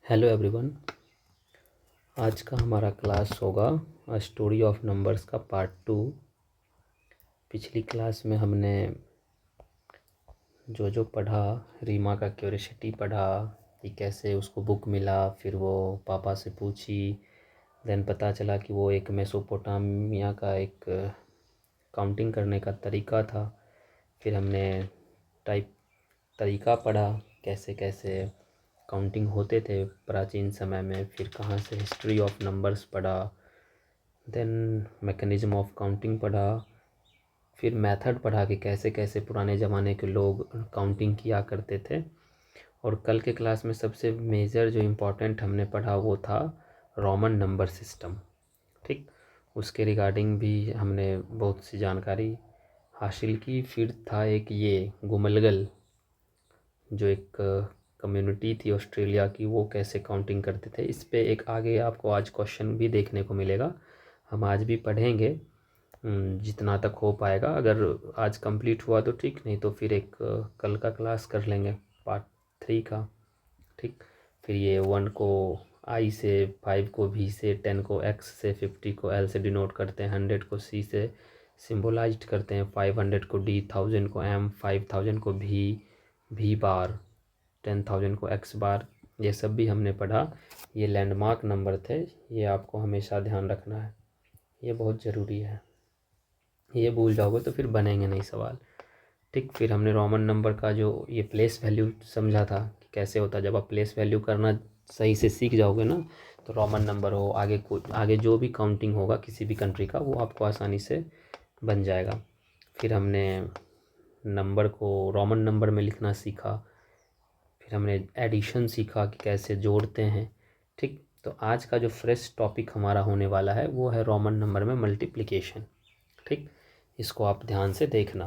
Hello everyone. आज का हमारा क्लास होगा अ स्टोरी ऑफ नंबर्स का पार्ट 2। पिछली क्लास में हमने जो पढ़ा, रीमा का क्यूरियोसिटी पढ़ा कि कैसे उसको बुक मिला, फिर वो पापा से पूछी, देन पता चला कि वो एक मेसोपोटामिया का एक काउंटिंग करने का तरीका था। फिर हमने टाइप तरीका पढ़ा, कैसे कैसे काउंटिंग होते थे प्राचीन समय में। फिर कहाँ से हिस्ट्री ऑफ नंबर्स पढ़ा, देन मैकेनिज्म ऑफ काउंटिंग पढ़ा, फिर मेथड पढ़ा कि कैसे कैसे पुराने ज़माने के लोग काउंटिंग किया करते थे। और कल के क्लास में सबसे मेजर जो इम्पोर्टेंट हमने पढ़ा वो था रोमन नंबर सिस्टम। ठीक, उसके रिगार्डिंग भी हमने बहुत सी जानकारी हासिल की। फिर था एक ये गुमलगल, जो एक कम्युनिटी थी ऑस्ट्रेलिया की, वो कैसे काउंटिंग करते थे। इस पे एक आगे आपको आज क्वेश्चन भी देखने को मिलेगा, हम आज भी पढ़ेंगे जितना तक हो पाएगा। अगर आज कंप्लीट हुआ तो ठीक, नहीं तो फिर एक कल का क्लास कर लेंगे पार्ट 3 का। ठीक, फिर ये 1 को आई से, 5 को भी से, 10 को एक्स से, 50 को एल से डिनोट करते हैं, 100 को सी से सिम्बोलाइज्ड करते हैं, 500 को डी, 1000 को एम, 5000 को भी बार, 10,000 को एक्स बार। ये सब भी हमने पढ़ा। ये लैंडमार्क नंबर थे, ये आपको हमेशा ध्यान रखना है, ये बहुत ज़रूरी है। ये भूल जाओगे तो फिर बनेंगे नहीं सवाल। ठीक, फिर हमने रोमन नंबर का जो ये प्लेस वैल्यू समझा था कि कैसे होता है। जब आप प्लेस वैल्यू करना सही से सीख जाओगे ना, तो रोमन नंबर हो, आगे जो भी काउंटिंग होगा किसी भी कंट्री का, वो आपको आसानी से बन जाएगा। फिर हमने नंबर को रोमन नंबर में लिखना सीखा। फिर हमने एडिशन सीखा कि कैसे जोड़ते हैं। ठीक, तो आज का जो फ्रेश टॉपिक हमारा होने वाला है वो है रोमन नंबर में मल्टीप्लिकेशन। ठीक, इसको आप ध्यान से देखना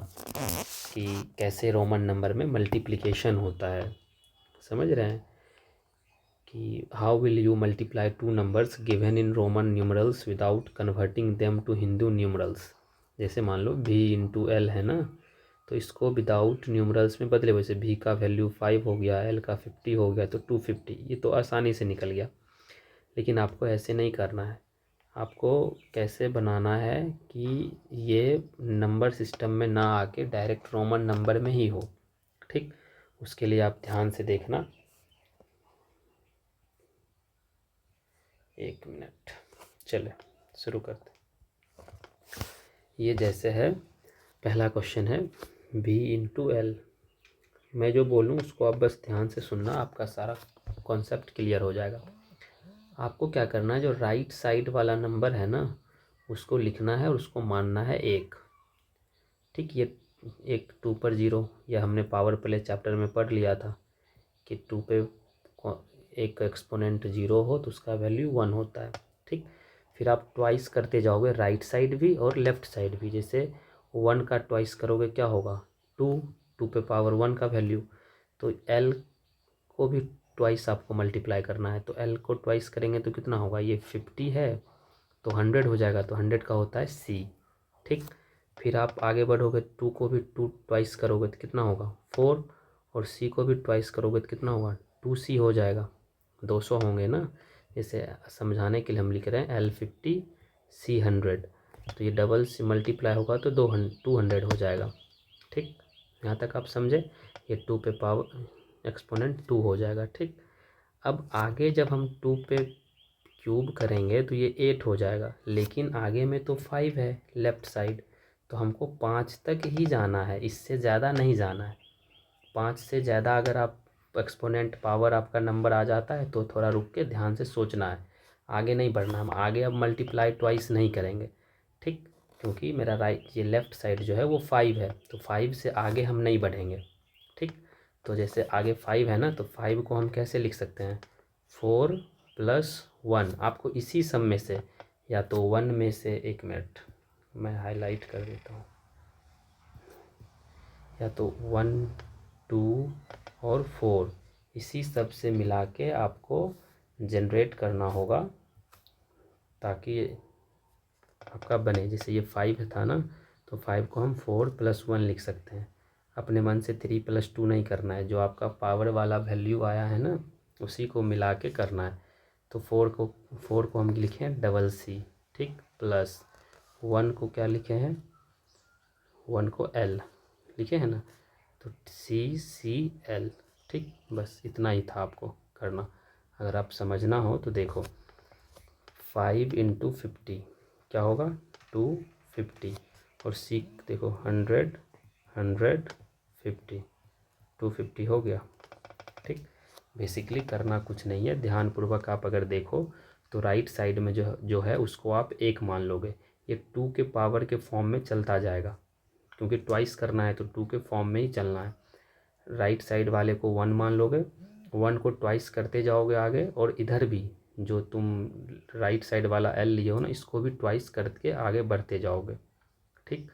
कि कैसे रोमन नंबर में मल्टीप्लिकेशन होता है। समझ रहे हैं कि how will you multiply two numbers given in Roman numerals without converting them to Hindu numerals. जैसे मान लो v इंटू एल है ना, तो इसको विदाउट न्यूमरल्स में बदले। वैसे v का वैल्यू 5 हो गया, l का 50 हो गया, तो 250, ये तो आसानी से निकल गया। लेकिन आपको ऐसे नहीं करना है। आपको कैसे बनाना है कि ये नंबर सिस्टम में ना आके डायरेक्ट रोमन नंबर में ही हो। ठीक, उसके लिए आप ध्यान से देखना। एक मिनट, चले शुरू करते। ये जैसे है, पहला क्वेश्चन है v इंटू एल। मैं जो बोलूँ उसको आप बस ध्यान से सुनना, आपका सारा कॉन्सेप्ट क्लियर हो जाएगा। आपको क्या करना है, जो राइट साइड वाला नंबर है ना, उसको लिखना है और उसको मानना है 1। ठीक, ये 1 2 पर 0, यह हमने पावर प्ले चैप्टर में पढ़ लिया था कि 2 पे एक एक्सपोनेंट 0 हो तो उसका वैल्यू 1 होता है। ठीक, फिर आप ट्वाइस करते जाओगे, राइट साइड भी और लेफ़्ट साइड भी। जैसे 1 का ट्वाइस करोगे क्या होगा, 2, 2 पे पावर 1 का वैल्यू। तो एल को भी ट्वाइस आपको मल्टीप्लाई करना है, तो एल को ट्वाइस करेंगे तो कितना होगा, ये 50 है तो 100 हो जाएगा, तो 100 का होता है सी। ठीक, फिर आप आगे बढ़ोगे, 2 को भी 2 ट्वाइस करोगे तो कितना होगा 4, और सी को भी ट्वाइस करोगे तो कितना होगा 2c हो जाएगा, 200 होंगे ना। जैसे समझाने के लिए हम लिख रहे हैं L50 C100, तो ये डबल से मल्टीप्लाई होगा तो 200 हो जाएगा। ठीक, यहाँ तक आप समझे। ये 2 पे पावर एक्सपोनेंट 2 हो जाएगा। ठीक, अब आगे जब हम 2 पे क्यूब करेंगे तो ये 8 हो जाएगा, लेकिन आगे में तो 5 है लेफ़्ट साइड, तो हमको 5 तक ही जाना है, इससे ज़्यादा नहीं जाना है। 5 से ज़्यादा अगर आप एक्सपोनेंट पावर आपका नंबर आ जाता है तो थोड़ा रुक के ध्यान से सोचना है, आगे नहीं बढ़ना। हम आगे अब मल्टीप्लाई ट्वाइस नहीं करेंगे। ठीक, क्योंकि मेरा राइट ये लेफ़्ट साइड जो है वो 5 है, तो 5 से आगे हम नहीं बढ़ेंगे। ठीक, तो जैसे आगे 5 है ना, तो 5 को हम कैसे लिख सकते हैं, 4 + 1। आपको इसी सब में से या तो 1 में से, एक मिनट मैं हाईलाइट कर देता हूँ, या तो 1 2 और 4 इसी सब से मिला के आपको जनरेट करना होगा ताकि आपका बने। जैसे ये 5 था ना, तो 5 को हम 4 + 1 लिख सकते हैं। अपने मन से 3 + 2 नहीं करना है। जो आपका पावर वाला वैल्यू आया है ना, उसी को मिला के करना है। तो 4 को हम लिखे हैं डबल सी, ठीक, प्लस 1 को क्या लिखे हैं, 1 को एल लिखे हैं ना, तो CCL, ठीक। बस इतना ही था आपको करना। अगर आप समझना हो तो देखो, 5 × 50 क्या होगा, 250, और सी देखो 100 150 250 हो गया, ठीक। बेसिकली करना कुछ नहीं है, ध्यानपूर्वक आप अगर देखो तो राइट साइड में जो है उसको आप 1 मान लोगे। ये 2 के पावर के फॉर्म में चलता जाएगा, क्योंकि ट्वाइस करना है तो 2 के फॉर्म में ही चलना है। राइट साइड वाले को 1 मान लोगे, 1 को ट्वाइस करते जाओगे आगे, और इधर भी जो तुम राइट साइड वाला एल लिए हो ना, इसको भी ट्वाइस करके आगे बढ़ते जाओगे, ठीक।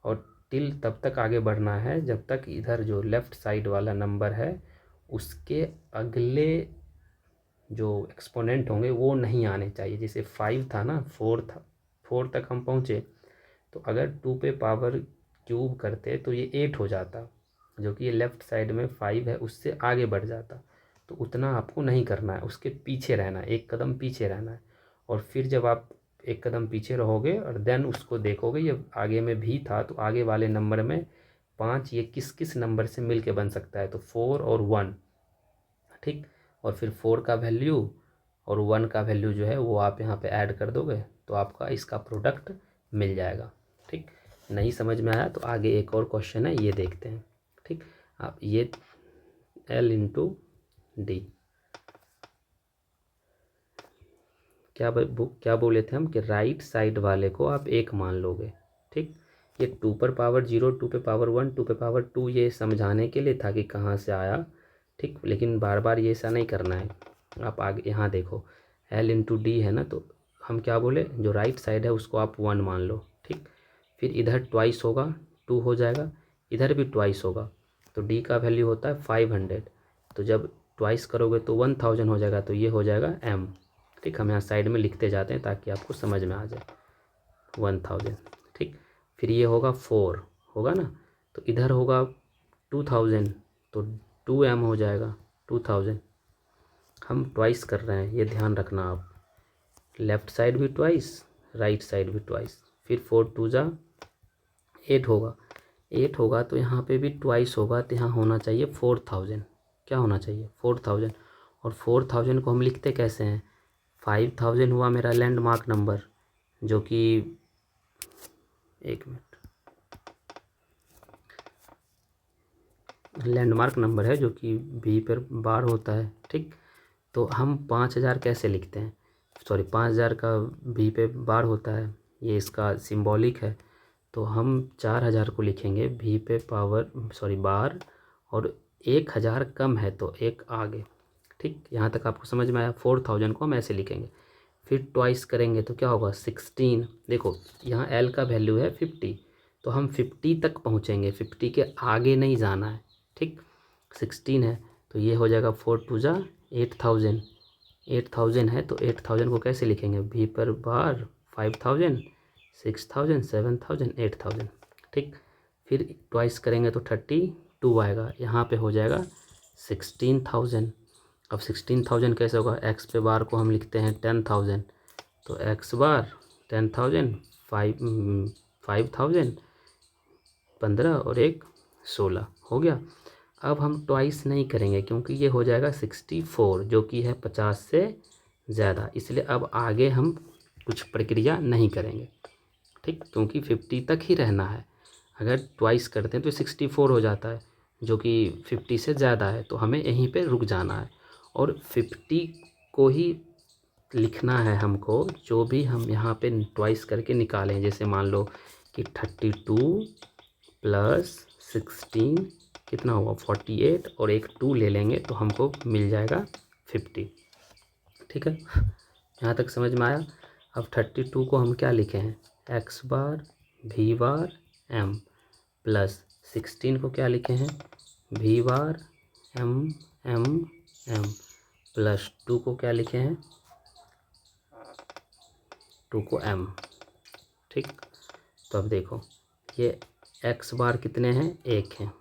और टिल तब तक आगे बढ़ना है जब तक इधर जो लेफ़्ट साइड वाला नंबर है उसके अगले जो एक्सपोनेंट होंगे वो नहीं आने चाहिए। जैसे 5 था ना, 4 तक हम पहुँचे, तो अगर 2 पे पावर क्यूब करते तो ये 8 हो जाता, जो कि ये लेफ़्ट साइड में 5 है उससे आगे बढ़ जाता। तो उतना आपको नहीं करना है, उसके पीछे रहना है, 1 कदम पीछे रहना है। और फिर जब आप 1 कदम पीछे रहोगे और देन उसको देखोगे, ये आगे में भी था तो आगे वाले नंबर में 5 ये किस किस नंबर से मिल के बन सकता है, तो 4 और 1, ठीक। और फिर 4 का वैल्यू और 1 का वैल्यू जो है वो आप यहाँ पे ऐड कर दोगे तो आपका इसका प्रोडक्ट मिल जाएगा, ठीक। नहीं समझ में आया तो आगे एक और क्वेश्चन है, ये देखते हैं, ठीक। आप ये L × D क्या बोले थे हम कि राइट साइड वाले को आप 1 मान लोगे, ठीक। ये 2 पर पावर 0, 2 पे पावर 1, 2 पे पावर 2 ये समझाने के लिए था कि कहाँ से आया, ठीक। लेकिन बार बार ये ऐसा नहीं करना है। आप आगे यहाँ देखो L × D है ना, तो हम क्या बोले, जो राइट साइड है उसको आप 1 मान लो, ठीक। फिर इधर ट्वाइस होगा, 2 हो जाएगा, इधर भी ट्वाइस होगा, तो D का वैल्यू होता है 500, तो जब ट्वाइस करोगे तो 1000 हो जाएगा, तो ये हो जाएगा M, ठीक। हम यहाँ साइड में लिखते जाते हैं ताकि आपको समझ में आ जाए, 1000, ठीक। फिर ये होगा 4 होगा ना, तो इधर होगा 2000, तो 2M हो जाएगा 2000। हम ट्वाइस कर रहे हैं, ये ध्यान रखना आप, लेफ़्ट साइड भी ट्वाइस, राइट साइड भी ट्वाइस। फिर 4 2 जा 8 होगा, 8 होगा तो यहाँ पे भी ट्वाइस होगा, तो यहाँ होना चाहिए 4000, क्या होना चाहिए 4000। और 4000 को हम लिखते कैसे हैं, 5000 हुआ मेरा लैंडमार्क नंबर, जो कि 1 मिनट, लैंडमार्क नंबर है जो कि V पर बार होता है, ठीक। तो हम 5000 कैसे लिखते हैं, सॉरी 5000 का V पे बार होता है, ये इसका सिंबॉलिक है। तो हम 4000 को लिखेंगे V पे पावर बार, और 1000 कम है तो 1 आगे, ठीक। यहाँ तक आपको समझ में आया। 4000 को हम ऐसे लिखेंगे, फिर ट्वाइस करेंगे तो क्या होगा 16। देखो यहाँ L का वैल्यू है 50, तो हम 50 तक पहुँचेंगे, 50 के आगे नहीं जाना है, ठीक। 16 है तो ये हो जाएगा 4 2 जा 8000, 8000 है तो 8000 को कैसे लिखेंगे, V पर बार 5000 6000 7000 8000, ठीक। फिर ट्वाइस करेंगे तो 32 आएगा, यहाँ पे हो जाएगा 16000। अब 16000 कैसे होगा, एक्स पे बार को हम लिखते हैं 10000, तो एक्स बार 10000, 5000 15 और 1 16 हो गया। अब हम ट्वाइस नहीं करेंगे क्योंकि ये हो जाएगा 64, जो कि है 50 से ज़्यादा, इसलिए अब आगे हम कुछ प्रक्रिया नहीं करेंगे, ठीक, क्योंकि 50 तक ही रहना है। अगर ट्वाइस करते हैं तो 64 हो जाता है, जो कि 50 से ज़्यादा है, तो हमें यहीं पे रुक जाना है। और 50 को ही लिखना है हमको, जो भी हम यहाँ पे ट्वाइस करके निकालें। जैसे मान लो कि 32 + 16 कितना हुआ 48, और एक 2 ले लेंगे तो हमको मिल जाएगा 50, ठीक है। यहाँ तक समझ में आया। अब 32 को हम क्या लिखे हैं, एक्स बार V बार M, प्लस 16 को क्या लिखे हैं, V बार M M M, प्लस 2 को क्या लिखे हैं, 2 को M, ठीक। तो अब देखो ये एक्स बार कितने हैं, 1 हैं,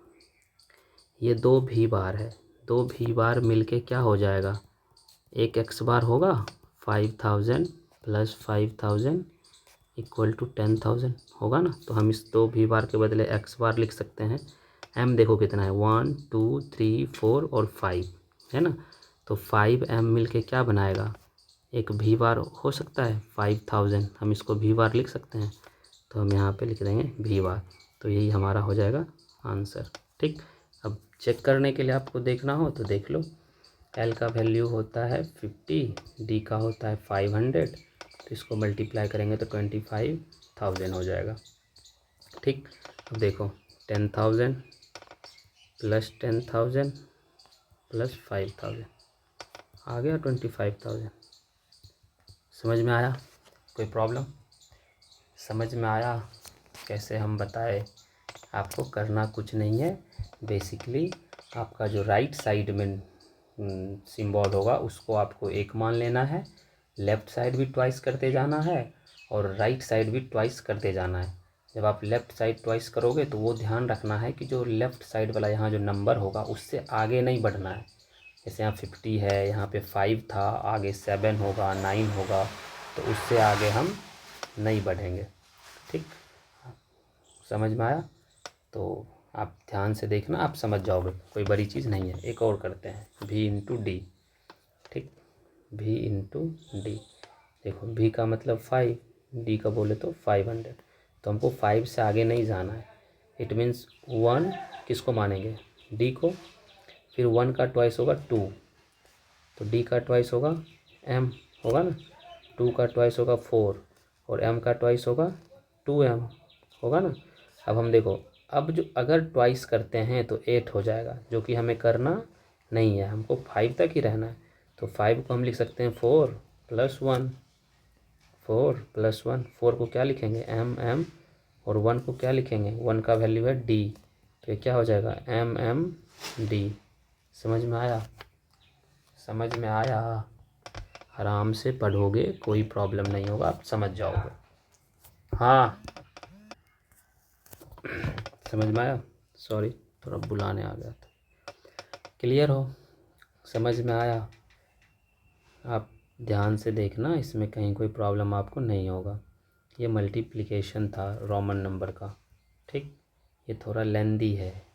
ये 2 V बार है, 2 V बार मिलके क्या हो जाएगा एक एक्स बार होगा 5000 प्लस 5000 इक्वल टू 10,000 होगा ना। तो हम इस दो भी बार के बदले एक्स बार लिख सकते हैं। एम देखो कितना है 1 2 3 4 और 5 है ना। तो 5m मिल के क्या बनाएगा, एक भी बार हो सकता है 5000, हम इसको भी बार लिख सकते हैं। तो हम यहाँ पे लिख देंगे भी बार। तो यही हमारा हो जाएगा आंसर। ठीक, अब चेक करने के लिए आपको देखना हो तो देख लो। एल का वैल्यू होता है 50, डी का होता है 500, तो इसको मल्टीप्लाई करेंगे तो 25,000 हो जाएगा। ठीक, अब देखो 10,000 प्लस 10,000 प्लस 5,000 आ गया 25,000। समझ में आया कोई प्रॉब्लम? समझ में आया कैसे हम बताए? आपको करना कुछ नहीं है, बेसिकली आपका जो राइट साइड में सिंबल होगा उसको आपको एक मान लेना है, लेफ़्ट साइड भी ट्वाइस करते जाना है और राइट साइड भी ट्वाइस करते जाना है। जब आप लेफ़्ट साइड ट्वाइस करोगे तो वो ध्यान रखना है कि जो लेफ़्ट साइड वाला यहाँ जो नंबर होगा उससे आगे नहीं बढ़ना है। जैसे यहाँ 50 है, यहाँ पे 5 था, आगे 7 होगा, 9 होगा, तो उससे आगे हम नहीं बढ़ेंगे। ठीक, समझ में आया? तो आप ध्यान से देखना, आप समझ जाओगे, कोई बड़ी चीज़ नहीं है। एक और करते हैं, भी इंटू डी। ठीक, भी इंटू डी। देखो भी का मतलब 5, डी का बोले तो 500, तो हमको 5 से आगे नहीं जाना है। इट मीन्स 1 किसको मानेंगे, डी को, फिर 1 का ट्वाइस होगा 2, तो डी का ट्वाइस होगा एम, होगा ना, 2 का ट्वाइस होगा 4 और एम का ट्वाइस होगा 2m, होगा ना। अब हम देखो, अब जो अगर ट्वाइस करते हैं तो 8 हो जाएगा, जो कि हमें करना नहीं है, हमको 5 तक ही रहना है। तो 5 को हम लिख सकते हैं 4 प्लस 1, 4 प्लस 1, 4 को क्या लिखेंगे m, और 1 को क्या लिखेंगे, 1 का वैल्यू है d, तो ये क्या हो जाएगा mmd। समझ में आया? समझ में आया? आराम से पढ़ोगे, कोई प्रॉब्लम नहीं होगा, आप समझ जाओगे। हाँ, समझ में आया? सॉरी, थोड़ा बुलाने आ गया था। क्लियर हो? समझ में आया? आप ध्यान से देखना, इसमें कहीं कोई प्रॉब्लम आपको नहीं होगा। ये मल्टीप्लिकेशन था रोमन नंबर का। ठीक, ये थोड़ा लेंदी है,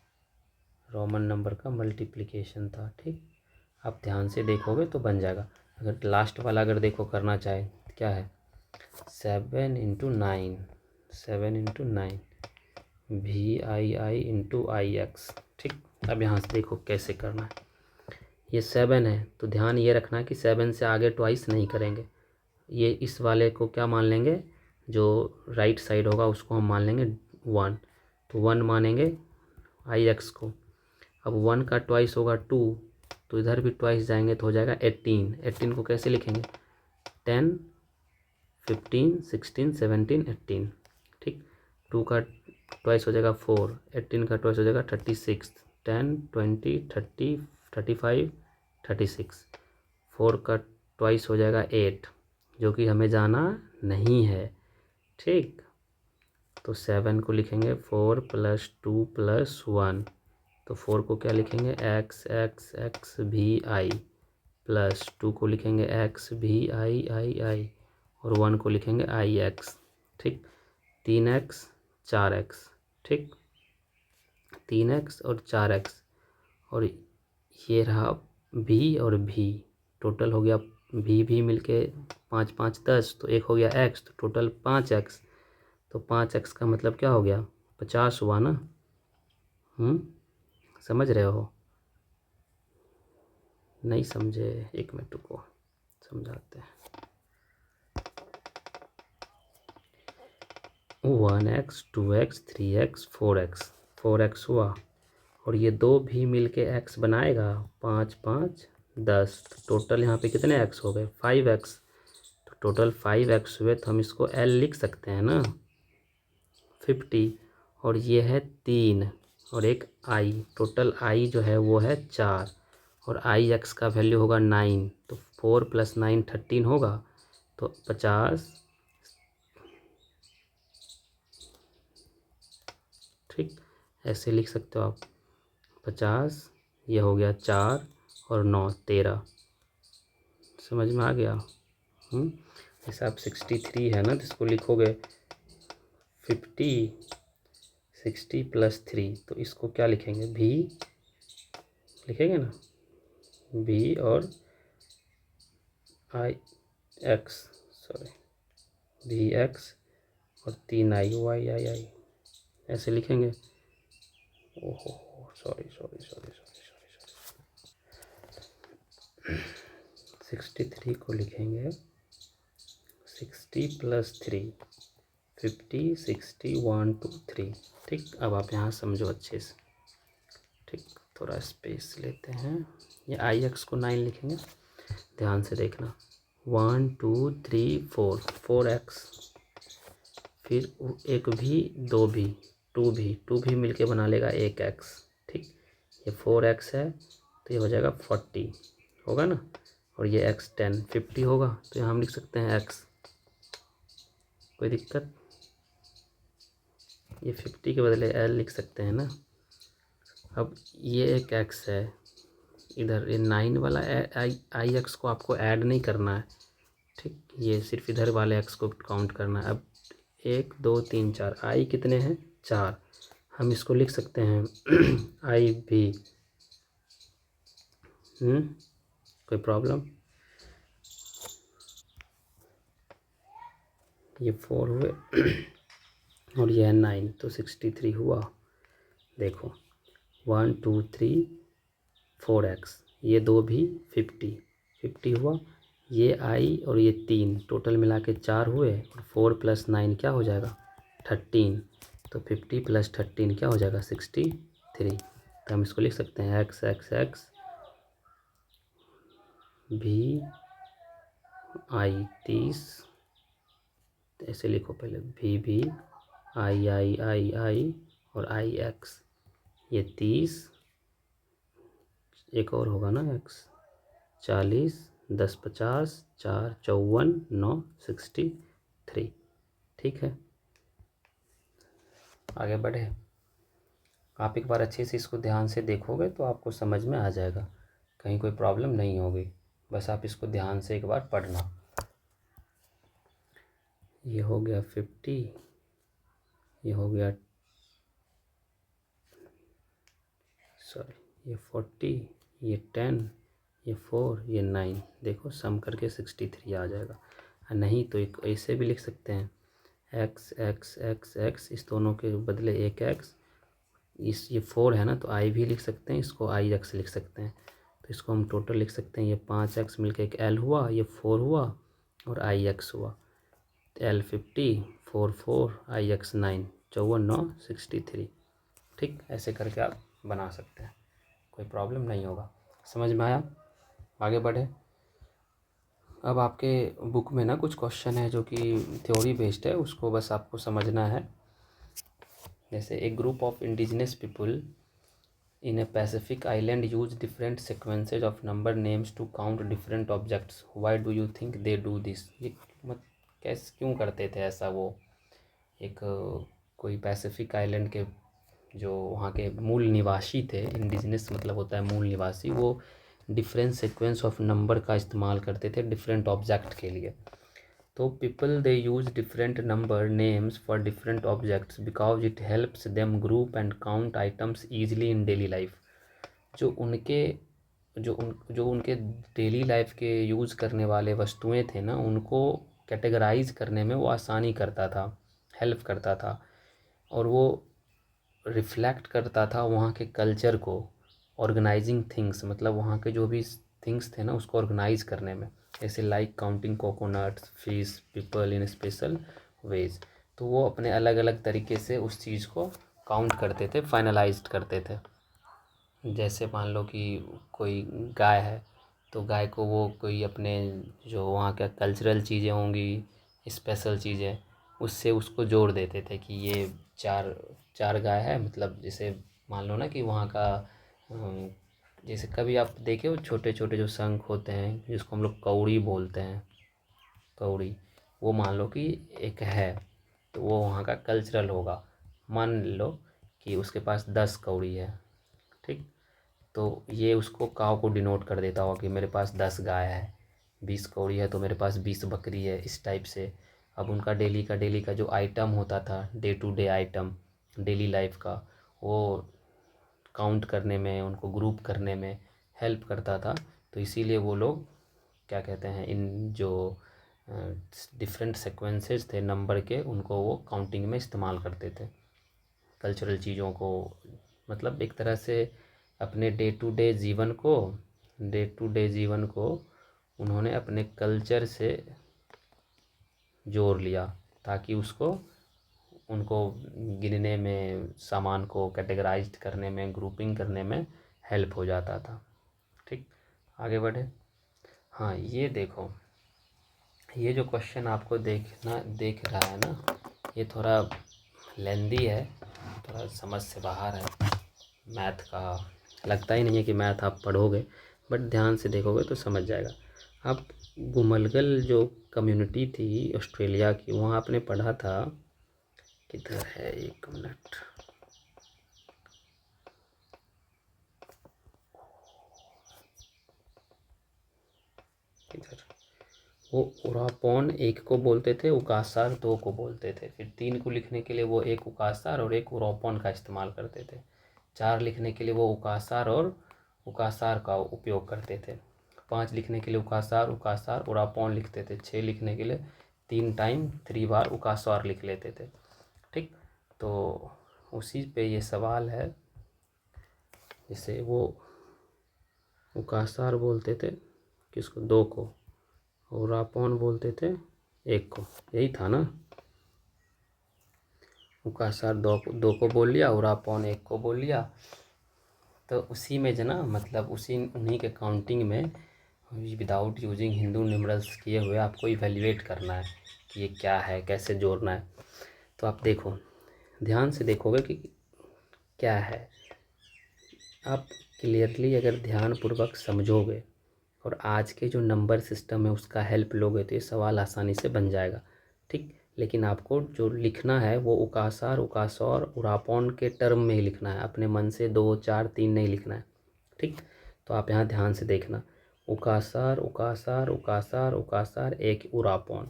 रोमन नंबर का मल्टीप्लिकेशन था। ठीक, आप ध्यान से देखोगे तो बन जाएगा। अगर लास्ट वाला अगर देखो करना चाहे तो क्या है, 7 × 9, 7 × 9 VII × IX। ठीक, अब यहाँ से देखो कैसे करना है। ये 7 है तो ध्यान ये रखना कि 7 से आगे ट्वाइस नहीं करेंगे। ये इस वाले को क्या मान लेंगे, जो राइट साइड होगा उसको हम मान लेंगे 1, तो 1 मानेंगे IX को। अब 1 का ट्वाइस होगा 2, तो इधर भी ट्वाइस जाएंगे तो हो जाएगा 18। 18 को कैसे लिखेंगे, 10 15 16 17 18। ठीक, 2 का ट्वाइस हो जाएगा 4, 18 का ट्वाइस हो जाएगा 36, 10 20 30 35 36। 4 का ट्वाइस हो जाएगा 8, जो कि हमें जाना नहीं है। ठीक, तो 7 को लिखेंगे 4 + 2 + 1, तो 4 को क्या लिखेंगे XXXVI, प्लस 2 को लिखेंगे XVIII और 1 को लिखेंगे IX। ठीक, 3x 4x। ठीक, 3x और 4x, और ये रहा भी और भी, टोटल हो गया भी मिलके 5 5 10, तो एक हो गया x, तो टोटल 5x। तो 5x का मतलब क्या हो गया, 50 हुआ ना। समझ रहे हो? नहीं समझे? एक मिनट को समझाते हैं। 1x 2x 3x 4x, 4x हुआ, और ये दो भी मिल के x बनाएगा 5 5 10, तो टोटल यहाँ पे कितने x हो गए 5x, तो टोटल 5x हुए, तो हम इसको l लिख सकते हैं ना 50, और ये है 3 और एक i, टोटल i जो है वो है 4, और IX का वैल्यू होगा 9, तो 4 + 9 13 होगा, तो 50। ठीक, ऐसे लिख सकते हो आप 50, ये हो गया 4 और 9 13, समझ में आ गया? जैसे आप 63 है ना, तो इसको लिखोगे 50 60 + 3, तो इसको क्या लिखेंगे, भी लिखेंगे ना, भी और IX, सॉरी, VX और 3I YI ऐसे लिखेंगे। ओहो, sorry sorry sorry sorry sorry sorry 63 को लिखेंगे 60 + 3, 50 60 1 2 3। ठीक, अब आप यहाँ समझो अच्छे से। ठीक, थोड़ा स्पेस लेते हैं। ये IX को 9 लिखेंगे, ध्यान से देखना। 1 2 3 4, 4X, फिर एक भी, दो भी, टू भी मिलके बना लेगा एक X। ठीक, ये 4X है तो ये हो जाएगा 40 होगा ना, और ये X 10 50 होगा, तो यहाँ हम लिख सकते हैं X। कोई दिक्कत? ये 50 के बदले L लिख सकते हैं ना। अब ये एक X है, इधर ये 9 वाला IX को आपको ऐड नहीं करना है। ठीक, ये सिर्फ इधर वाले X को काउंट करना है। अब 1 2 3 4, I कितने हैं, 4। हम इसको लिख सकते हैं I भी। कोई प्रॉब्लम? ये 4 हुए और ये है 9, तो 63 हुआ। देखो 1 2 3 4X, ये दो भी 50 हुआ। ये I और ये 3 टोटल मिला के 4 हुए, और 4 + 9 क्या हो जाएगा, 13। तो 50 + 13 क्या हो जाएगा, 63। तो हम इसको लिख सकते हैं X X X भी I 30, ऐसे लिखो पहले, भी I और IX, ये 30, एक और होगा ना X, 40, 10 50, 4 54, 9 63। ठीक है, आगे बढ़े। आप एक बार अच्छे से इसको ध्यान से देखोगे तो आपको समझ में आ जाएगा, कहीं कोई प्रॉब्लम नहीं होगी। बस आप इसको ध्यान से एक बार पढ़ना। ये हो गया 50, ये हो गया, सॉरी, ये 40, ये 10, ये 4, ये 9। देखो सम करके 63 आ जाएगा। नहीं तो एक ऐसे भी लिख सकते हैं, X X X X, इस दोनों के बदले एक X, इस ये 4 है ना, तो I भी लिख सकते हैं, इसको IX लिख सकते हैं। तो इसको हम टोटल लिख सकते हैं, ये 5X मिलकर एक L हुआ, ये 4 हुआ और IX हुआ। L 50, 4 4, IX 9, 54 9 63। ठीक, ऐसे करके आप बना सकते हैं, कोई प्रॉब्लम नहीं होगा। समझ में आया? आगे बढ़े। अब आपके बुक में ना कुछ क्वेश्चन है जो कि थ्योरी बेस्ड है, उसको बस आपको समझना है। जैसे एक group of indigenous people in a Pacific island use different sequences of number names to count different objects, why do you think they do this? ये मत कैसे क्यों करते थे ऐसा? वो एक कोई पैसिफिक आइलैंड के जो वहाँ के मूल निवासी थे, इंडिजिनस मतलब होता है मूल निवासी, वो डिफरेंट सीक्वेंस ऑफ नंबर का इस्तेमाल करते थे डिफरेंट ऑब्जेक्ट के लिए। तो people they use different number names for different objects because it helps them group and count items easily in daily life. जो उनके जो उनके डेली लाइफ के यूज़ करने वाले वस्तुएं थे ना, उनको कैटेगराइज करने में वो आसानी करता था, हेल्प करता था, और वो रिफ्लेक्ट करता था वहाँ के कल्चर को। ऑर्गेनाइजिंग थिंग्स मतलब वहाँ के जो भी थिंग्स थे ना, उसको ऑर्गेनाइज करने में, जैसे like counting coconuts fish people in special ways. तो वो अपने अलग अलग तरीके से उस चीज़ को काउंट करते थे, फाइनलाइज करते थे। जैसे मान लो कि कोई गाय है, तो गाय को वो कोई अपने जो वहाँ का कल्चरल चीज़ें होंगी, स्पेशल चीज़ें, उससे उसको जोड़ देते थे कि ये चार चार गाय है। मतलब जैसे मान लो ना कि वहाँ का जैसे कभी आप देखे हो छोटे छोटे जो शंख होते हैं, जिसको हम लोग कौड़ी बोलते हैं, कौड़ी, वो मान लो कि एक है, तो वो वहाँ का कल्चरल होगा। मान लो कि उसके पास 10 कौड़ी है। ठीक, तो ये उसको काव को डिनोट कर देता होगा कि मेरे पास 10 गाय है। 20 कौड़ी है तो मेरे पास 20 बकरी है, इस टाइप से। अब उनका डेली का जो आइटम होता था, day to day item, daily life का, वो काउंट करने में, उनको ग्रुप करने में हेल्प करता था। तो इसीलिए वो लोग क्या कहते हैं, इन जो डिफरेंट सीक्वेंसेस थे नंबर के, उनको वो काउंटिंग में इस्तेमाल करते थे। कल्चरल चीज़ों को, मतलब एक तरह से अपने डे टू डे जीवन को उन्होंने अपने कल्चर से जोड़ लिया, ताकि उसको उनको गिनने में, सामान को कैटेगराइज करने में, ग्रुपिंग करने में हेल्प हो जाता था। ठीक, आगे बढ़े। हाँ, ये देखो, ये जो क्वेश्चन आपको देख रहा है ना, ये थोड़ा लेंदी है, थोड़ा समझ से बाहर है मैथ का। लगता ही नहीं है कि मैथ आप पढ़ोगे, बट ध्यान से देखोगे तो समझ जाएगा आप। गुमलगल जो कम्युनिटी थी ऑस्ट्रेलिया की, वहाँ आपने पढ़ा था, किधर है, एक मिनट, किधर, वो उरापौन एक को बोलते थे, उकासार दो को बोलते थे, फिर 3 को लिखने के लिए वो एक उकासार और एक उरापौन का इस्तेमाल करते थे, 4 लिखने के लिए वो उकासार और उकासार का उपयोग करते थे, 5 लिखने के लिए उकासार उकासार उरापौन लिखते थे, 6 लिखने के लिए 3 बार उकासार लिख लेते थे। ठीक, तो उसी पे ये सवाल है। जैसे वो उकासार बोलते थे किसको, 2 को, और उरापौन बोलते थे 1 को, यही था ना। उकासार 2 को बोल लिया, उरापौन 1 को बोल लिया। तो उसी में जना, मतलब उन्हीं के काउंटिंग में, विदाउट यूजिंग हिंदू न्यूमरल्स किए हुए आपको इवेल्युएट करना है कि ये क्या है, कैसे जोड़ना है। तो आप देखो, ध्यान से देखोगे कि क्या है। आप क्लियरली अगर ध्यानपूर्वक समझोगे और आज के जो नंबर सिस्टम है उसका हेल्प लोगे तो ये सवाल आसानी से बन जाएगा। ठीक, लेकिन आपको जो लिखना है वो उकासार उकासौर उरापौन के टर्म में ही लिखना है, अपने मन से 2 4 3 नहीं लिखना है। ठीक, तो आप यहाँ ध्यान से देखना, उकासार उकासार उकासार उकासार एक उरापौन,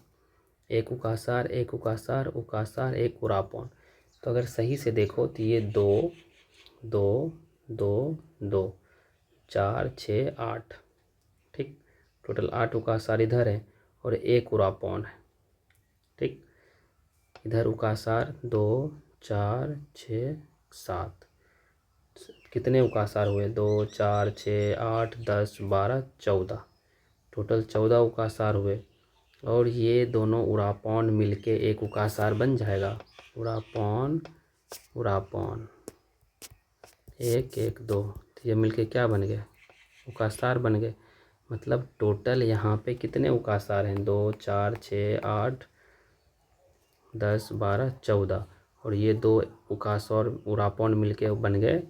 एक उकासार एक उकासार उकासार एक उरापौन। तो अगर सही से देखो तो ये 2 2 2 2 4 6 8, ठीक, टोटल 8 उकासार इधर है और एक उरापौन है। ठीक, इधर उकासार 2 4 6 7, कितने उकासार हुए, 2 4 6 8 10 12 14, टोटल 14 उकासार हुए। और ये दोनों उरापौन मिलके एक उकासार बन जाएगा, उरापौन उरापौन 1 1 2, तो ये मिलके क्या बन गए, उकासार बन गए। मतलब टोटल यहाँ पे कितने उकासार हैं, 2 4 6 8 10 12 14, और ये 2 उकास और उरापौन मिलके बन गए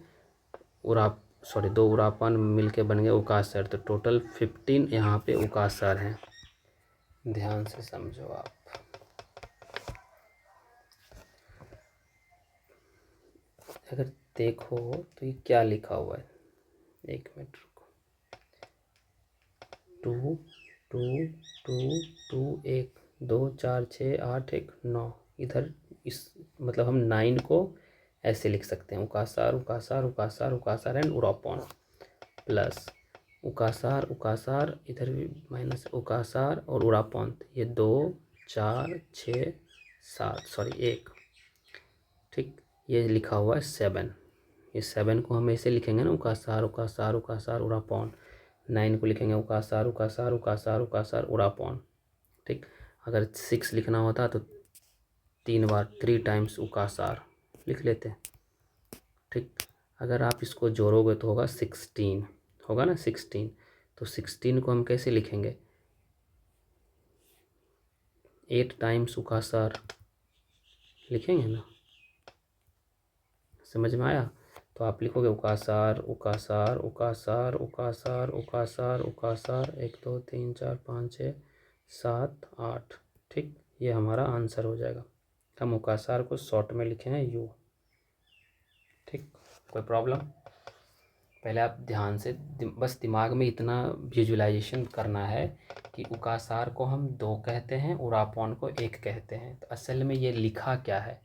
उराप 2 उरापौन मिलके बन गए उकासर। तो टोटल 15 यहाँ पे उकासर हैं। ध्यान से समझो आप। अगर देखो तो ये क्या लिखा हुआ है, 1 मिनट रुको, 2 2 2 2 1 2 4 6 8 1 9, इधर इस मतलब हम 9 को ऐसे लिख सकते हैं, उकासार उकासार उकासार उकासार एंड उरापौन, प्लस उकासार उकासार, इधर भी माइनस उकासार और उरापौन, ये 2 4 6 7 1, ठीक, ये लिखा हुआ है 7। ये 7 को हम ऐसे लिखेंगे ना, उकासार उकासार उकासार उरापौन। 9 को लिखेंगे उकासार उकासार उकासार उकासार उरापौन। ठीक, अगर 6 लिखना होता तो 3 बार 3 टाइम्स उकासार लिख लेते। ठीक, अगर आप इसको जोड़ोगे तो होगा 16, होगा ना 16। तो 16 को हम कैसे लिखेंगे, 8 टाइम्स उकासार लिखेंगे ना, समझ में आया। तो आप लिखोगे उकासार उकासार उकासार उकासार उकासार उकासार 1 2 3 4 5 6 7 8, ठीक, ये हमारा आंसर हो जाएगा। हम उकासार को शॉर्ट में लिखे हैं यू। ठीक, कोई प्रॉब्लम। पहले आप ध्यान से बस दिमाग में इतना विजुअलाइजेशन करना है कि उकासार को हम 2 कहते हैं और अपॉन को 1 कहते हैं। तो असल में ये लिखा क्या है,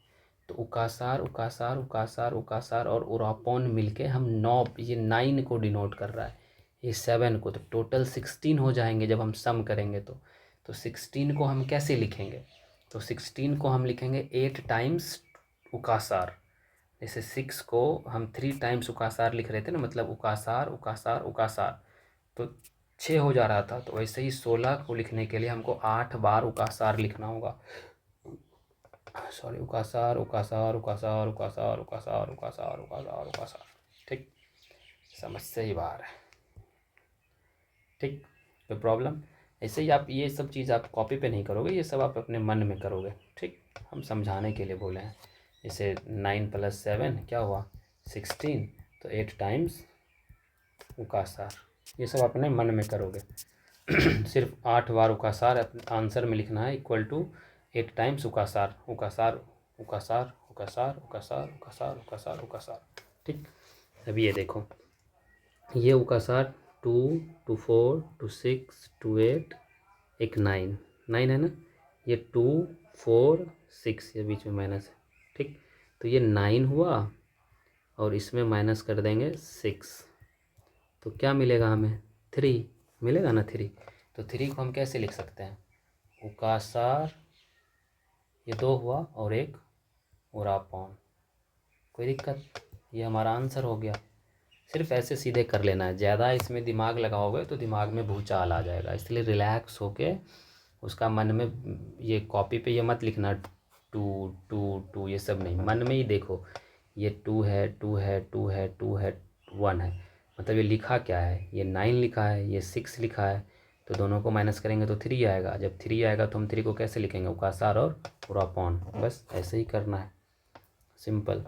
तो उकासार उकासार उकासार उकासार और उरापॉन मिलके हम 9, ये 9 को डिनोट कर रहा है, ये 7 को। तो टोटल 16 हो जाएंगे जब हम सम करेंगे तो 16 को हम कैसे लिखेंगे, तो 16 को हम लिखेंगे 8 टाइम्स उकासार। जैसे 6 को हम 3 टाइम्स उकासार लिख रहे थे ना, मतलब उकासार उकासार उकासार, तो 6 हो जा रहा था। तो वैसे ही 16 को लिखने के लिए हमको 8 बार उकासार लिखना होगा। सॉरी, उकासार उकासार उकासार उकासार उकासार उकासार उकासार उकासार। ठीक, समझ से ही बाहर है। ठीक, कोई प्रॉब्लम? ऐसे ही आप ये सब चीज़ आप कॉपी पे नहीं करोगे, ये सब आप अपने मन में करोगे। ठीक, हम समझाने के लिए बोले हैं। जैसे 9 + 7 क्या हुआ 16, तो 8 टाइम्स उकासार, ये सब अपने मन में करोगे। सिर्फ 8 बार उकासार आंसर में लिखना है, इक्वल टू 8 टाइम्स उकासार उकासार उकासार उकासार उकासार उकासार उकासार उकासार। ठीक, अभी ये देखो, ये उकासार 2 2 4 2 6 2 8 एक 9 है ना, ये 2 4 6, ये बीच में माइनस है। ठीक, तो ये 9 हुआ और इसमें माइनस कर देंगे 6, तो क्या मिलेगा हमें 3 मिलेगा ना 3। तो 3 को हम कैसे लिख सकते हैं, उकासार, ये 2 हुआ और एक उरापॉन। कोई दिक्कत, ये हमारा आंसर हो गया। सिर्फ ऐसे सीधे कर लेना है, ज़्यादा इसमें दिमाग लगाओगे तो दिमाग में भूचाल आ जाएगा। इसलिए रिलैक्स होके उसका मन में, ये कॉपी पे ये मत लिखना 2 2 2, ये सब नहीं, मन में ही देखो ये 2 है 2 है 2 है 2 है 1 है, मतलब ये लिखा क्या है, ये 9 लिखा है, ये 6 लिखा है, तो दोनों को माइनस करेंगे तो 3 आएगा। जब 3 आएगा तो हम 3 को कैसे लिखेंगे, उकासार और उरापॉन। बस ऐसे ही करना है, सिंपल।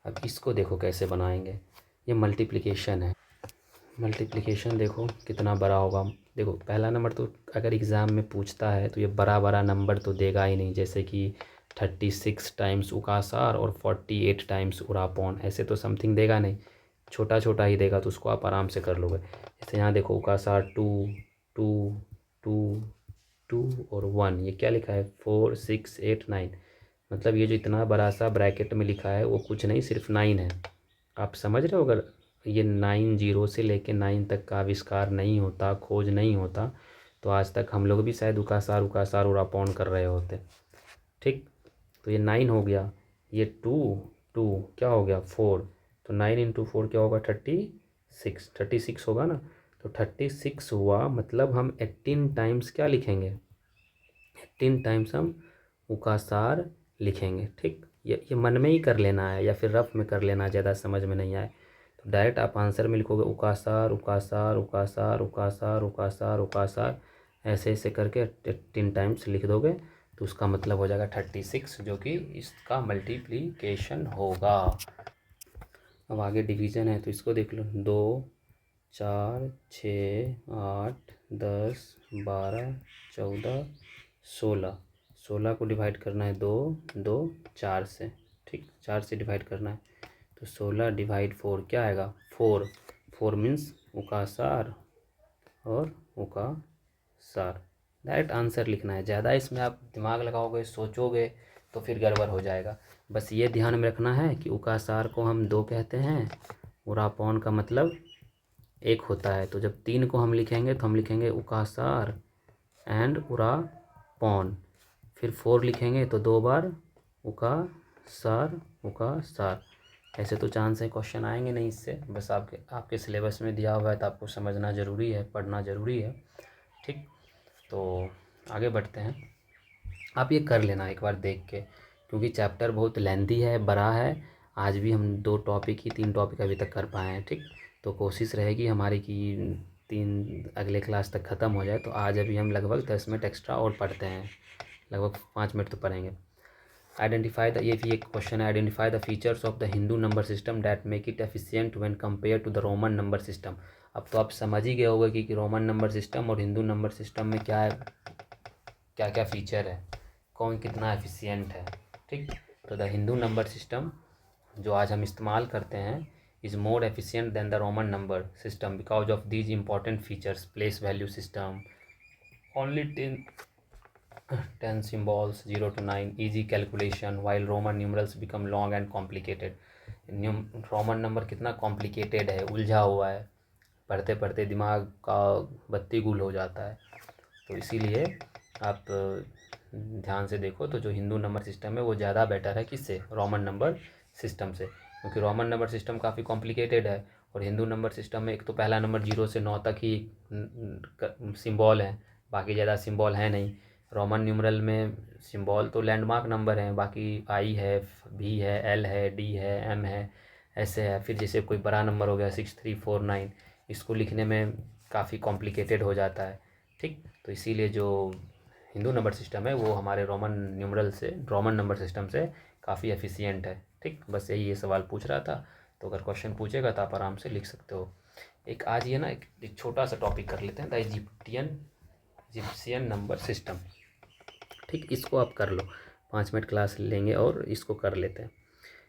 अब इसको देखो कैसे बनाएंगे, ये मल्टीप्लिकेशन है। मल्टीप्लिकेशन देखो कितना बड़ा होगा। देखो पहला नंबर तो अगर एग्ज़ाम में पूछता है तो ये बड़ा बड़ा नंबर तो देगा ही नहीं, जैसे कि 36 टाइम्स उकासार और 48 टाइम्स उरापॉन, ऐसे तो समथिंग देगा नहीं, छोटा छोटा ही देगा, तो उसको आप आराम से कर लोगे। जैसे यहाँ देखो उकासार 2 2 2 2 और 1, ये क्या लिखा है 4 6 8 9, मतलब ये जो इतना बड़ा सा ब्रैकेट में लिखा है वो कुछ नहीं, सिर्फ 9 है। आप समझ रहे हो, अगर ये 9 0 से लेके 9 तक का आविष्कार नहीं होता, खोज नहीं होता, तो आज तक हम लोग भी शायद उकासार उरापौंड कर रहे होते। ठीक, तो ये 9 हो गया, ये 2 2 क्या हो गया 4, तो 9 × 4 क्या होगा 36 होगा ना। तो 36 हुआ, मतलब हम 18 टाइम्स क्या लिखेंगे, 18 टाइम्स हम उकासार लिखेंगे। ठीक, ये मन में ही कर लेना है या फिर रफ में कर लेना, ज़्यादा समझ में नहीं आए तो डायरेक्ट आप आंसर में लिखोगे उकासार उकासार उकासार उकासार उकासार उकासार, ऐसे ऐसे करके 18 टाइम्स लिख दोगे तो उसका मतलब हो जाएगा 36, जो कि इसका मल्टीप्लिकेशन होगा। अब आगे डिवीज़न है तो इसको देख लो, 2 4 6 8 10 12 14 16, 16 को डिवाइड करना है 2 2 4 से। ठीक, 4 से डिवाइड करना है, तो 16/4 क्या आएगा 4, 4 मीन्स उकासार और उकासार। डायरेक्ट आंसर लिखना है, ज़्यादा इसमें आप दिमाग लगाओगे सोचोगे तो फिर गड़बड़ हो जाएगा। बस ये ध्यान में रखना है कि उकासार को हम 2 कहते हैं, उरापौन का मतलब 1 होता है। तो जब 3 को हम लिखेंगे तो हम लिखेंगे उकासार एंड उरापौन, फिर 4 लिखेंगे तो 2 बार उकासार उकासार। ऐसे तो चांस है क्वेश्चन आएंगे नहीं इससे, बस आपके सिलेबस में दिया हुआ है तो आपको समझना ज़रूरी है, पढ़ना ज़रूरी है। ठीक, तो आगे बढ़ते हैं। आप ये कर लेना एक बार देख के, क्योंकि चैप्टर बहुत लेंथी है, बड़ा है। आज भी हम 2 टॉपिक ही 3 टॉपिक अभी तक कर पाए हैं। ठीक, तो कोशिश रहेगी हमारी कि 3 अगले क्लास तक ख़त्म हो जाए। तो आज अभी हम लगभग 10 मिनट एक्स्ट्रा और पढ़ते हैं, लगभग 5 मिनट तो पढ़ेंगे। आइडेंटिफाई द, ये भी एक क्वेश्चन है, identify the features of the Hindu number system that make it efficient when compare to the Roman number system. अब तो आप समझ ही गए होगे कि रोमन नंबर सिस्टम और हिंदू नंबर सिस्टम में क्या है, क्या क्या फीचर है, कौन कितना एफिशिएंट है। ठीक, तो द हिंदू नंबर सिस्टम जो आज हम इस्तेमाल करते हैं, is more efficient than the Roman number system because of these important features: place value system, only 10 symbols 0 to 9, easy calculation, while Roman numerals become long and complicated. Roman number कितना complicated है, उलझा हुआ है, पढ़ते पढ़ते दिमाग का बत्ती गुल हो जाता है। तो इसीलिए आप ध्यान से देखो तो जो हिंदू नंबर सिस्टम है वो ज़्यादा बेटर है किससे, रोमन नंबर सिस्टम से, क्योंकि रोमन नंबर सिस्टम काफ़ी कॉम्प्लिकेटेड है और हिंदू नंबर सिस्टम में एक तो पहला नंबर 0 से 9 तक ही सिंबल है, बाकी ज़्यादा सिंबल है नहीं। रोमन न्यूमरल में सिंबल तो लैंडमार्क नंबर हैं, बाकी आई है, भी है, एल है, डी है, एम है, ऐसे है। फिर जैसे कोई बड़ा नंबर हो गया 6349, इसको लिखने में काफ़ी कॉम्प्लिकेटेड हो जाता है, ठीक। तो इसीलिए जो हिंदू नंबर सिस्टम है वो हमारे रोमन नंबर सिस्टम से काफ़ी एफिशिएंट है, ठीक। बस यही ये सवाल पूछ रहा था, तो अगर क्वेश्चन पूछेगा तो आप आराम से लिख सकते हो। एक आज ये ना एक छोटा सा टॉपिक कर लेते हैं, द इजिप्शियन नंबर सिस्टम, ठीक। इसको आप कर लो, 5 मिनट क्लास लेंगे और इसको कर लेते हैं।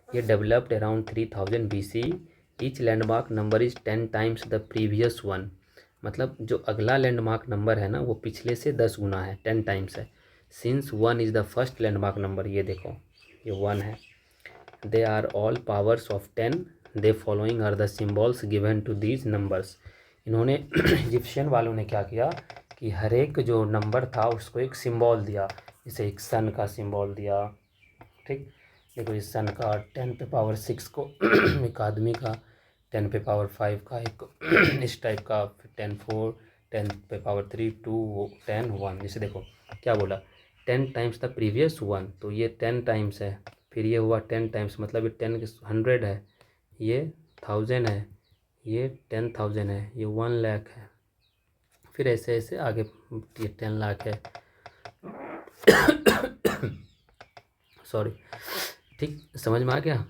ये developed around 3000 BC, each landmark number is 10 times the previous one. मतलब जो अगला लैंडमार्क नंबर है ना वो पिछले से 10 गुना है, 10 टाइम्स है। Since 1 is the first landmark number, ये देखो ये 1 है। They are all powers of 10, the following are the symbols given to these numbers. इन्होंने इजिप्शियन वालों ने क्या किया कि हर एक जो नंबर था उसको एक सिंबल दिया, जैसे एक सन का सिंबल दिया, ठीक। देखो इस सन का 10 पे पावर 6 को एक आदमी का, 10 पे पावर 5 का एक इस टाइप का, 10 4, 10 पे पावर 3 2 10 1। जैसे देखो क्या बोला, 10 टाइम्स द प्रीवियस वन, तो ये 10 टाइम्स है। फिर ये हुआ 10 टाइम्स, मतलब ये 10 100 है, ये 1000 है, ये 10,000 है, ये 1 लाख है। फिर ऐसे ऐसे आगे ये 10 लाख है सॉरी, ठीक। समझ में आ गया।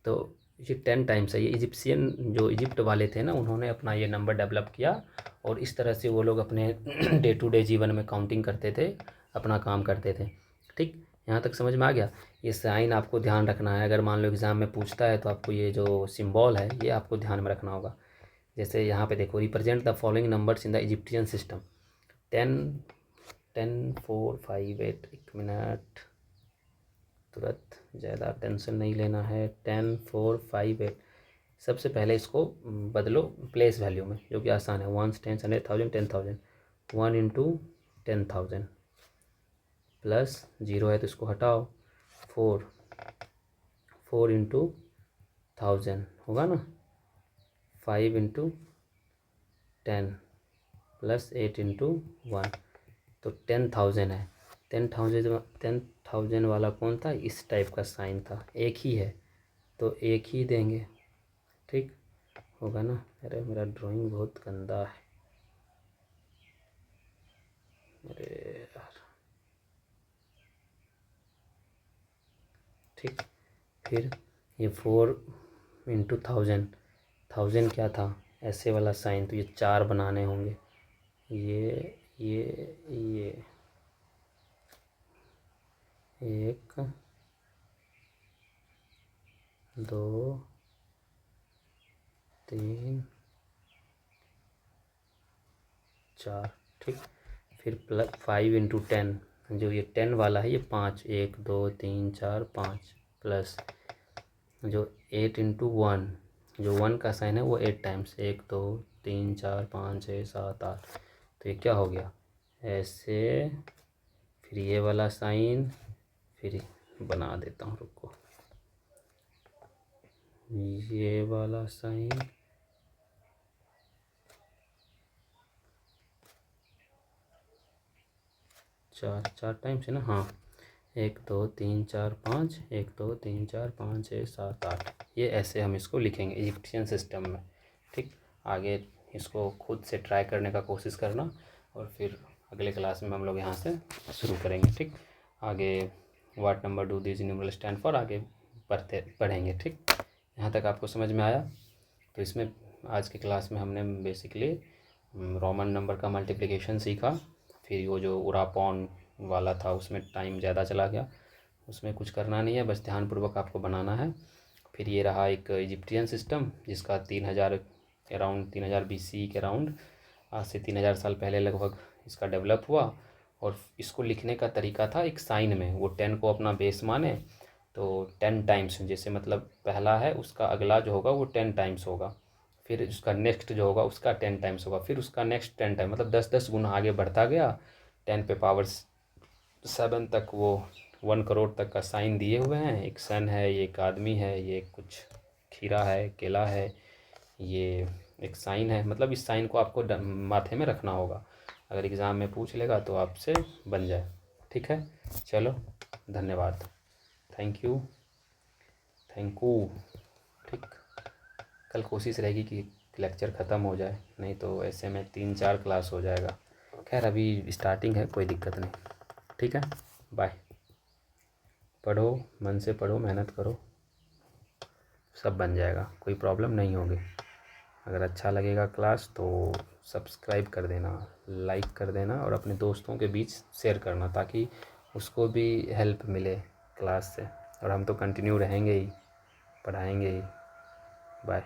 तो ये 10 टाइम्स है। ये इजिप्शियन जो इजिप्ट वाले थे ना, उन्होंने अपना ये नंबर डेवलप किया और इस तरह से वो लोग अपने डे टू डे जीवन में काउंटिंग करते थे, अपना काम करते थे, ठीक। यहाँ तक समझ में आ गया। ये साइन आपको ध्यान रखना है, अगर मान लो एग्ज़ाम में पूछता है तो आपको ये जो सिंबल है ये आपको ध्यान में रखना होगा। जैसे यहाँ पे देखो, represent the following numbers in the Egyptian system. 10 10 4 5 8, 1 minute, तुरंत ज़्यादा टेंशन नहीं लेना है। 10 4 5 8, सबसे पहले इसको बदलो प्लेस वैल्यू में, जो कि आसान है। 1 10 100,000 10,000, 1 इंटू 10,000 प्लस 0 है तो इसको हटाओ, 4 इंटू 1000 होगा ना, 5 इंटू 10 प्लस 8 इंटू 1, तो 10,000 है। 10,000 वाला कौन था, इस टाइप का साइन था, एक ही है तो एक ही देंगे, ठीक होगा ना। अरे मेरा ड्राइंग बहुत गंदा है, अरे यार, ठीक। फिर ये 4 इंटू 1000, 1000 क्या था, ऐसे वाला साइन, तो ये 4 बनाने होंगे, ये 1 2 3 4, ठीक। फिर प्लस 5 इंटू 10, जो ये 10 वाला है ये 5, 1 2 3 4 5, प्लस जो 8 इंटू 1, जो 1 का साइन है वो 8 टाइम्स, 1 2 3 4 5 6 7 8, तो ये क्या हो गया ऐसे। फिर ये वाला साइन, फिर बना देता हूँ, रुको, ये वाला साइन, चार टाइम्स है ना, हाँ, 1 2 3 4 5, 1 2 3 4 5 6 7 8, ये ऐसे हम इसको लिखेंगे इजिप्शियन सिस्टम में, ठीक। आगे इसको खुद से ट्राई करने का कोशिश करना और फिर अगले क्लास में हम लोग यहाँ से शुरू करेंगे, ठीक। आगे what number do this numeral stand for आगे पढ़ेंगे, ठीक। यहाँ तक आपको समझ में आया। तो इसमें आज की क्लास में हमने बेसिकली रोमन नंबर का मल्टीप्लिकेशन सीखा, फिर वो जो उरापॉन वाला था उसमें टाइम ज़्यादा चला गया, उसमें कुछ करना नहीं है, बस ध्यानपूर्वक आपको बनाना है। फिर ये रहा एक इजिप्टियन सिस्टम जिसका 3000 अराउंड 3000 BC के अराउंड, आज से 3000 साल पहले लगभग इसका डेवलप हुआ। और इसको लिखने का तरीका था एक साइन में, वो 10 को अपना बेस माने तो 10 टाइम्स, जैसे मतलब पहला है उसका अगला जो होगा वो 10 टाइम्स होगा, फिर उसका नेक्स्ट जो होगा उसका 10 टाइम्स होगा, फिर उसका नेक्स्ट 10 टाइम, मतलब 10-10 गुना आगे बढ़ता गया। 10 पे पावर 7 तक वो 1 करोड़ तक का साइन दिए हुए हैं। एक सन है, ये एक आदमी है, ये कुछ खीरा है, केला है, ये एक साइन है। मतलब इस साइन को आपको माथे में रखना होगा, अगर एग्ज़ाम में पूछ लेगा तो आपसे बन जाए। ठीक है, चलो धन्यवाद, थैंक यू, थैंक यू। ठीक, कल कोशिश रहेगी कि लेक्चर ख़त्म हो जाए, नहीं तो ऐसे में 3-4 क्लास हो जाएगा। खैर अभी स्टार्टिंग है, कोई दिक्कत नहीं। ठीक है, बाय। पढ़ो, मन से पढ़ो, मेहनत करो, सब बन जाएगा, कोई प्रॉब्लम नहीं होगी। अगर अच्छा लगेगा क्लास तो सब्सक्राइब कर देना, लाइक कर देना और अपने दोस्तों के बीच शेयर करना, ताकि उसको भी हेल्प मिले क्लास से। और हम तो कंटिन्यू रहेंगे ही, पढ़ाएंगे ही। बाय।